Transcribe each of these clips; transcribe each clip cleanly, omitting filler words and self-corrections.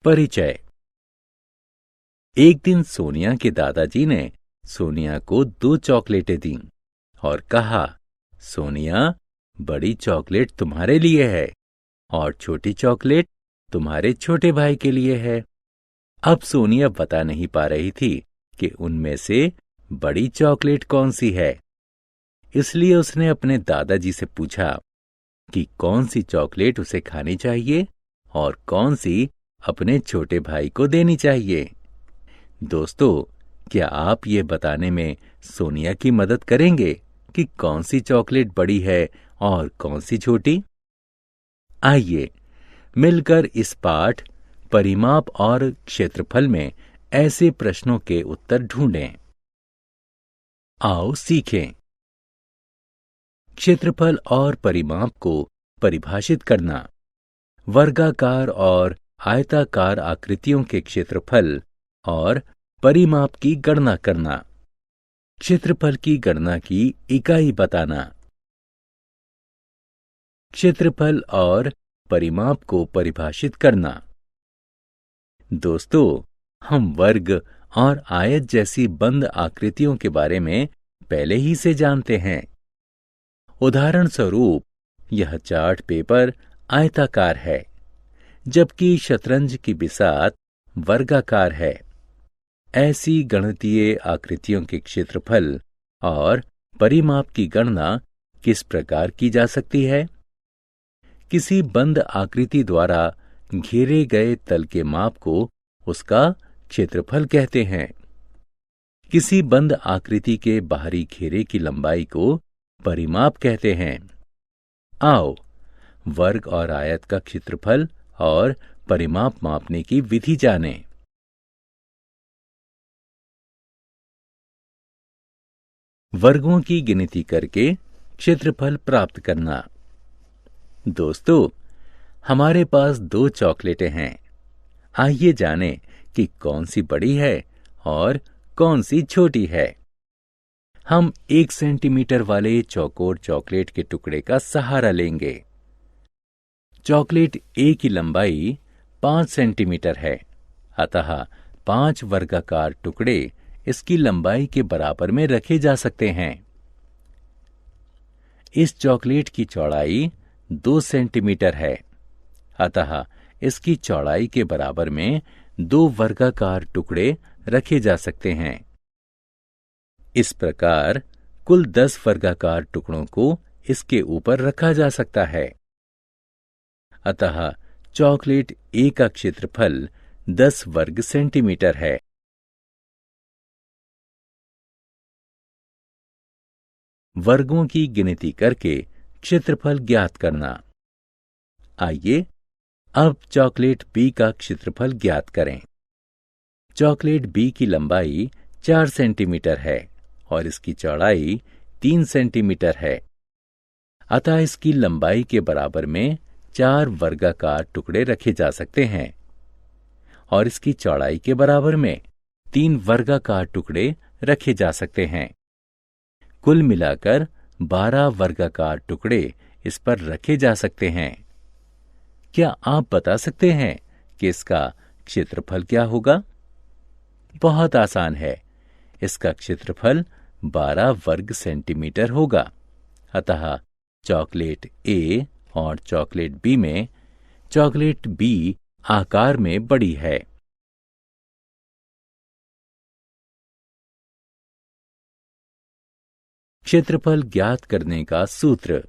परिचय। एक दिन सोनिया के दादाजी ने सोनिया को 2 चॉकलेटें दीं और कहा, सोनिया, बड़ी चॉकलेट तुम्हारे लिए है और छोटी चॉकलेट तुम्हारे छोटे भाई के लिए है। अब सोनिया बता नहीं पा रही थी कि उनमें से बड़ी चॉकलेट कौन सी है, इसलिए उसने अपने दादाजी से पूछा कि कौन सी चॉकलेट उसे खानी चाहिए और कौन सी अपने छोटे भाई को देनी चाहिए। दोस्तों, क्या आप ये बताने में सोनिया की मदद करेंगे कि कौन सी चॉकलेट बड़ी है और कौन सी छोटी? आइए मिलकर इस पाठ परिमाप और क्षेत्रफल में ऐसे प्रश्नों के उत्तर ढूंढें। आओ सीखें। क्षेत्रफल और परिमाप को परिभाषित करना। वर्गाकार और आयताकार आकृतियों के क्षेत्रफल और परिमाप की गणना करना। क्षेत्रफल की गणना की इकाई बताना। क्षेत्रफल और परिमाप को परिभाषित करना। दोस्तों, हम वर्ग और आयत जैसी बंद आकृतियों के बारे में पहले ही से जानते हैं। उदाहरण स्वरूप, यह चार्ट पेपर आयताकार है, जबकि शतरंज की बिसात वर्गाकार है। ऐसी गणितीय आकृतियों के क्षेत्रफल और परिमाप की गणना किस प्रकार की जा सकती है? किसी बंद आकृति द्वारा घेरे गए तल के माप को उसका क्षेत्रफल कहते हैं। किसी बंद आकृति के बाहरी घेरे की लंबाई को परिमाप कहते हैं। आओ वर्ग और आयत का क्षेत्रफल और परिमाप मापने की विधि जानें। वर्गों की गिनती करके क्षेत्रफल प्राप्त करना। दोस्तों, हमारे पास 2 चॉकलेटें हैं। आइए जानें कि कौन सी बड़ी है और कौन सी छोटी है। हम 1 सेंटीमीटर वाले चौकोर चॉकलेट के टुकड़े का सहारा लेंगे। चॉकलेट ए की लंबाई 5 सेंटीमीटर है, अतः 5 वर्गाकार टुकड़े इसकी लंबाई के बराबर में रखे जा सकते हैं। इस चॉकलेट की चौड़ाई 2 सेंटीमीटर है, अतः इसकी चौड़ाई के बराबर में 2 वर्गाकार टुकड़े रखे जा सकते हैं। इस प्रकार कुल 10 वर्गाकार टुकड़ों को इसके ऊपर रखा जा सकता है। अतः चॉकलेट ए का क्षेत्रफल 10 वर्ग सेंटीमीटर है। वर्गों की गिनती करके क्षेत्रफल ज्ञात करना। आइए अब चॉकलेट बी का क्षेत्रफल ज्ञात करें। चॉकलेट बी की लंबाई 4 सेंटीमीटर है और इसकी चौड़ाई 3 सेंटीमीटर है, अतः इसकी लंबाई के बराबर में 4 वर्गाकार टुकड़े रखे जा सकते हैं और इसकी चौड़ाई के बराबर में 3 वर्गाकार टुकड़े रखे जा सकते हैं। कुल मिलाकर 12 वर्गाकार टुकड़े इस पर रखे जा सकते हैं। क्या आप बता सकते हैं कि इसका क्षेत्रफल क्या होगा? बहुत आसान है। इसका क्षेत्रफल 12 वर्ग सेंटीमीटर होगा। अतः चॉकलेट ए और चॉकलेट बी में चॉकलेट बी आकार में बड़ी है। क्षेत्रफल ज्ञात करने का सूत्र।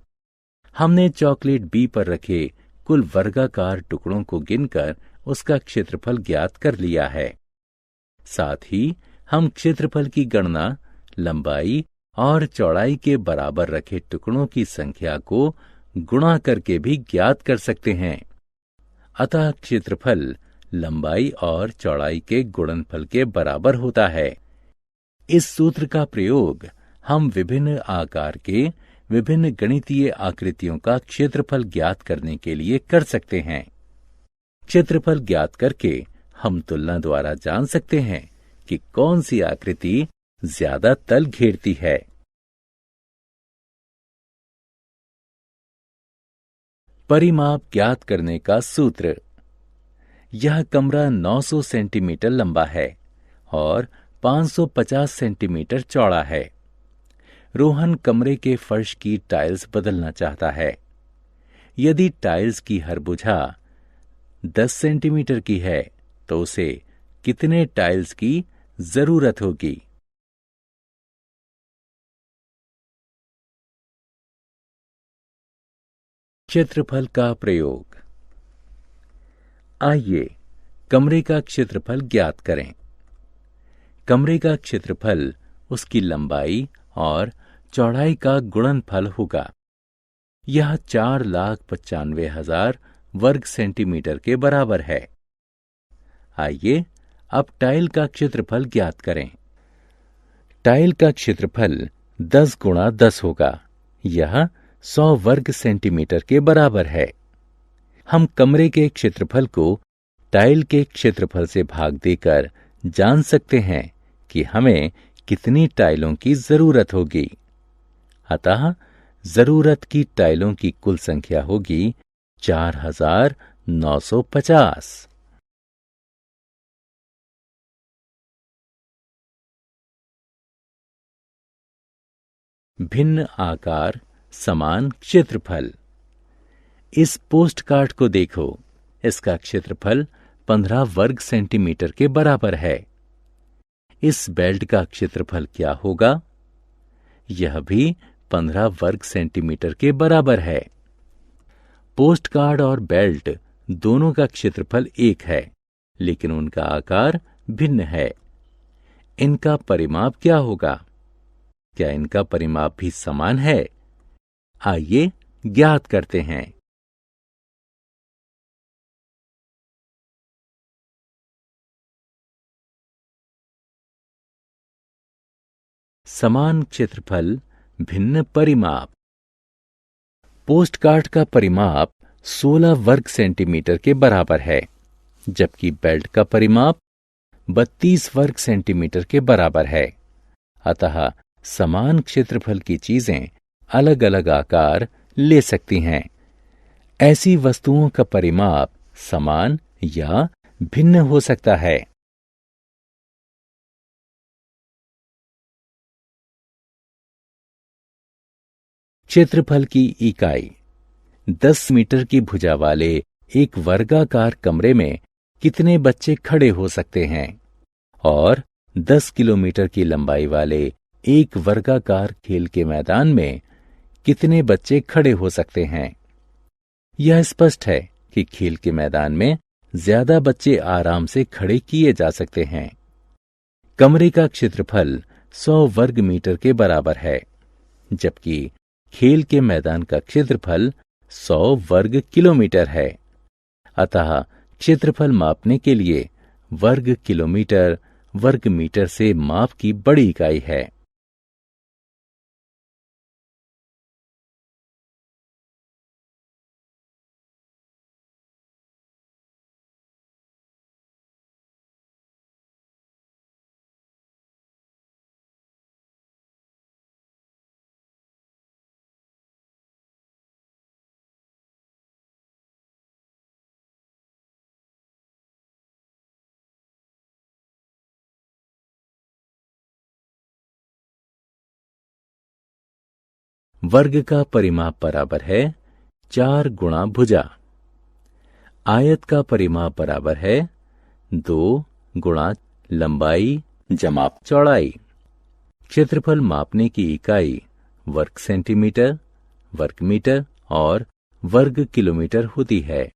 हमने चॉकलेट बी पर रखे कुल वर्गाकार टुकड़ों को गिनकर उसका क्षेत्रफल ज्ञात कर लिया है। साथ ही हम क्षेत्रफल की गणना लंबाई और चौड़ाई के बराबर रखे टुकड़ों की संख्या को गुणा करके भी ज्ञात कर सकते हैं। अतः क्षेत्रफल लंबाई और चौड़ाई के गुणनफल के बराबर होता है। इस सूत्र का प्रयोग हम विभिन्न आकार के विभिन्न गणितीय आकृतियों का क्षेत्रफल ज्ञात करने के लिए कर सकते हैं। क्षेत्रफल ज्ञात करके हम तुलना द्वारा जान सकते हैं कि कौन सी आकृति ज्यादा तल घेरती है। परिमाप ज्ञात करने का सूत्र। यह कमरा 900 सेंटीमीटर लंबा है और 550 सेंटीमीटर चौड़ा है। रोहन कमरे के फर्श की टाइल्स बदलना चाहता है। यदि टाइल्स की हर भुजा 10 सेंटीमीटर की है तो उसे कितने टाइल्स की जरूरत होगी? क्षेत्रफल का प्रयोग। आइए कमरे का क्षेत्रफल ज्ञात करें। कमरे का क्षेत्रफल उसकी लंबाई और चौड़ाई का गुणनफल होगा। यह 4,95,000 वर्ग सेंटीमीटर के बराबर है। आइए अब टाइल का क्षेत्रफल ज्ञात करें। टाइल का क्षेत्रफल 10 गुणा 10 होगा। यह 100 वर्ग सेंटीमीटर के बराबर है। हम कमरे के क्षेत्रफल को टाइल के क्षेत्रफल से भाग देकर जान सकते हैं कि हमें कितनी टाइलों की जरूरत होगी। अतः जरूरत की टाइलों की कुल संख्या होगी 4,950। भिन्न आकार समान क्षेत्रफल। इस पोस्ट कार्ड को देखो। इसका क्षेत्रफल 15 वर्ग सेंटीमीटर के बराबर है। इस बेल्ट का क्षेत्रफल क्या होगा? यह भी 15 वर्ग सेंटीमीटर के बराबर है। पोस्ट कार्ड और बेल्ट दोनों का क्षेत्रफल एक है, लेकिन उनका आकार भिन्न है। इनका परिमाप क्या होगा? क्या इनका परिमाप भी समान है? आइए ज्ञात करते हैं। समान क्षेत्रफल, भिन्न परिमाप। पोस्ट कार्ड का परिमाप 16 वर्ग सेंटीमीटर के बराबर है, जबकि बेल्ट का परिमाप 32 वर्ग सेंटीमीटर के बराबर है। अतः समान क्षेत्रफल की चीजें अलग अलग आकार ले सकती हैं। ऐसी वस्तुओं का परिमाप समान या भिन्न हो सकता है। क्षेत्रफल की इकाई। 10 मीटर की भुजा वाले एक वर्गाकार कमरे में कितने बच्चे खड़े हो सकते हैं? और 10 किलोमीटर की लंबाई वाले एक वर्गाकार खेल के मैदान में कितने बच्चे खड़े हो सकते हैं? यह स्पष्ट है कि खेल के मैदान में ज्यादा बच्चे आराम से खड़े किए जा सकते हैं। कमरे का क्षेत्रफल 100 वर्ग मीटर के बराबर है, जबकि खेल के मैदान का क्षेत्रफल 100 वर्ग किलोमीटर है। अतः क्षेत्रफल मापने के लिए वर्ग किलोमीटर वर्ग मीटर से माप की बड़ी इकाई है। वर्ग का परिमाप बराबर है 4 गुणा भुजा। आयत का परिमाप बराबर है 2 गुणा लंबाई जमा चौड़ाई। क्षेत्रफल मापने की इकाई वर्ग सेंटीमीटर, वर्ग मीटर और वर्ग किलोमीटर होती है।